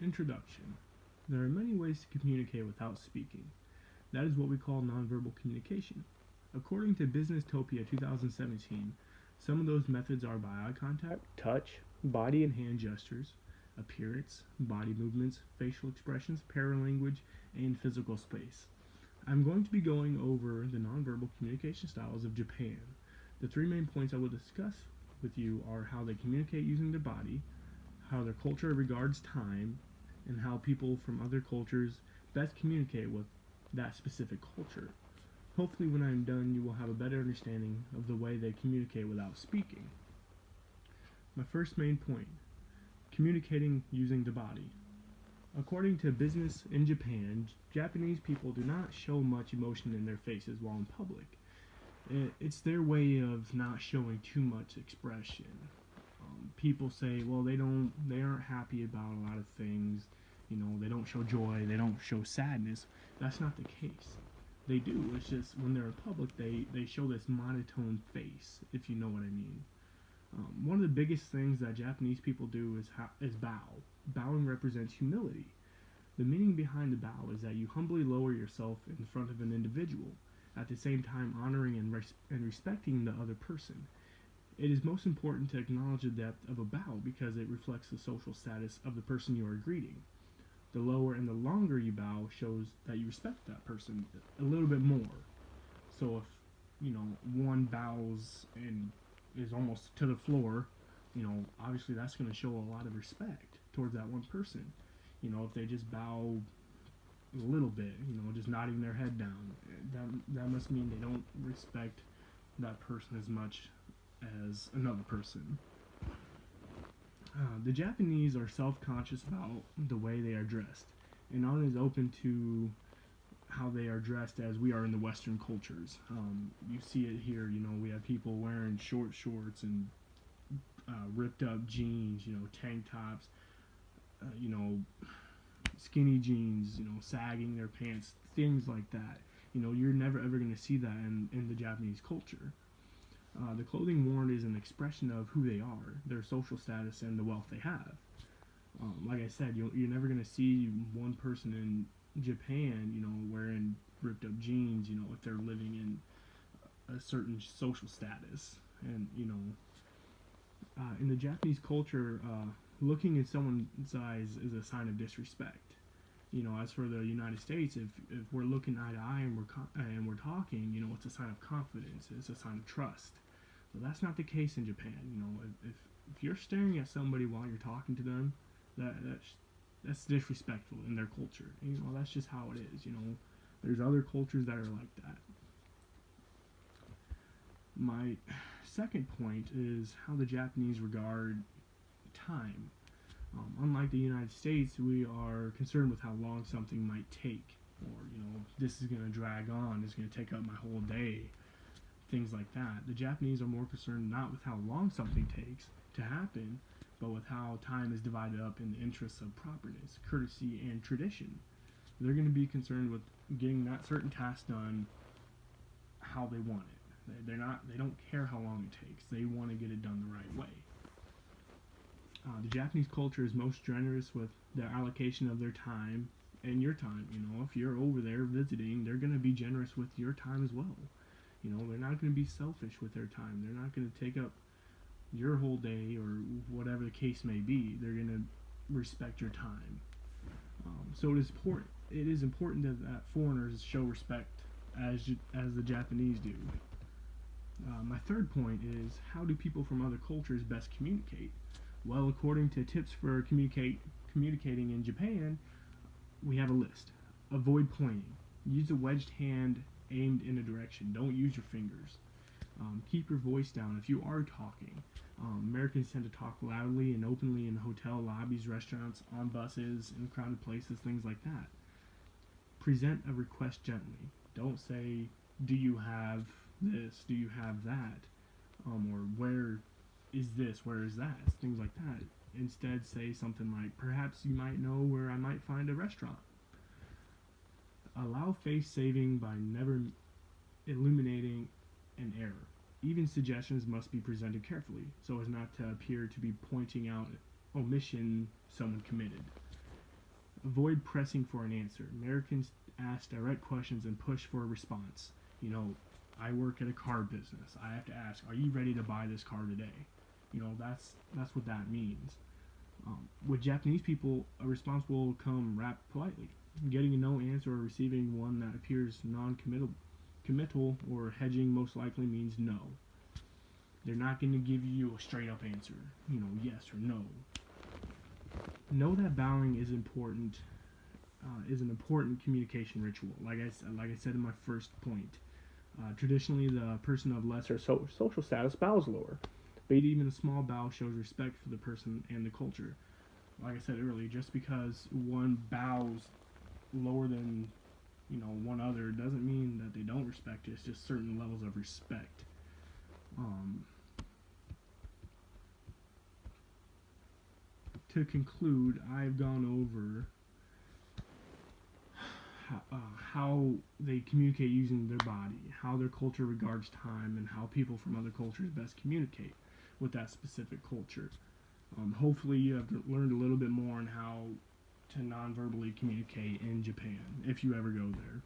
Introduction. There are many ways to communicate without speaking. That is what we call nonverbal communication. According to Businesstopia 2017, some of those methods are by eye contact, touch, body and hand gestures, appearance, body movements, facial expressions, paralanguage, and physical space. I'm going to be going over the nonverbal communication styles of Japan. The three main points I will discuss with you are how they communicate using their body, how their culture regards time, and how people from other cultures best communicate with that specific culture. Hopefully, when I'm done, you will have a better understanding of the way they communicate without speaking. My first main point, communicating using the body. According to Business in Japan, Japanese people do not show much emotion in their faces while in public. It's their way of not showing too much expression. People say, well, they aren't happy about a lot of things. They don't show joy, they don't show sadness. That's not the case. They do. It's just when they're in public, they show this monotone face, if you know what I mean. One of the biggest things that Japanese people do is bow. Bowing represents humility. The meaning behind the bow is that you humbly lower yourself in front of an individual, at the same time honoring and respecting the other person. It is most important to acknowledge the depth of a bow because it reflects the social status of the person you are greeting. The lower and the longer you bow shows that you respect that person a little bit more. So if one bows and is almost to the floor, obviously that's going to show a lot of respect towards that one person. If they just bow a little bit, just nodding their head down, that must mean they don't respect that person as much as another person. The Japanese are self-conscious about the way they are dressed, and aren't as open to how they are dressed as we are in the Western cultures. You see it here. We have people wearing short shorts and ripped up jeans. Tank tops. Skinny jeans. Sagging their pants. Things like that. You're never ever going to see that in the Japanese culture. The clothing worn is an expression of who they are, their social status, and the wealth they have. Like I said, you're never going to see one person in Japan, wearing ripped up jeans, if they're living in a certain social status. And, in the Japanese culture, looking in someone's eyes is a sign of disrespect. As for the United States, if we're looking eye to eye and we're talking, it's a sign of confidence, it's a sign of trust. But that's not the case in Japan. If you're staring at somebody while you're talking to them, that's disrespectful in their culture. That's just how it is. There's other cultures that are like that. My second point is how the Japanese regard time. Unlike the United States, we are concerned with how long something might take, or this is going to drag on, it's going to take up my whole day, things like that. The Japanese are more concerned not with how long something takes to happen, but with how time is divided up in the interests of properness, courtesy, and tradition. They're going to be concerned with getting that certain task done how they want it. They don't care how long it takes. They want to get it done the right way. The Japanese culture is most generous with their allocation of their time and your time. If you're over there visiting, they're going to be generous with your time as well. They're not going to be selfish with their time. They're not going to take up your whole day or whatever the case may be. They're going to respect your time. So it is important that foreigners show respect as the Japanese do. My third point is, how do people from other cultures best communicate? Well, according to tips for communicating in Japan, we have a list. Avoid pointing. Use a wedged hand aimed in a direction. Don't use your fingers. Keep your voice down if you are talking. Americans tend to talk loudly and openly in hotel lobbies, restaurants, on buses, in crowded places, things like that. Present a request gently. Don't say, do you have this? Do you have that? Or where is this? Where is that? Things like that. Instead, say something like, perhaps you might know where I might find a restaurant. Allow face saving by never illuminating an error. Even suggestions must be presented carefully so as not to appear to be pointing out omission someone committed. Avoid pressing for an answer. Americans ask direct questions and push for a response. You know, I work at a car business. I have to ask, are you ready to buy this car today? You know, that's what that means. With Japanese people, a response will come wrapped politely. Getting a no answer or receiving one that appears non-committal or hedging most likely means no. They're not going to give you a straight up answer, you know, yes or no. Know that bowing is important. Is an important communication ritual. Like I said in my first point, traditionally the person of lesser social status bows lower, but even a small bow shows respect for the person and the culture. Like I said earlier, just because one bows lower than one other doesn't mean that they don't respect it. It's just certain levels of respect. Um, to conclude, I've gone over how they communicate using their body, how their culture regards time, and how people from other cultures best communicate with that specific culture. Hopefully, you have learned a little bit more on how to non-verbally communicate in Japan if you ever go there.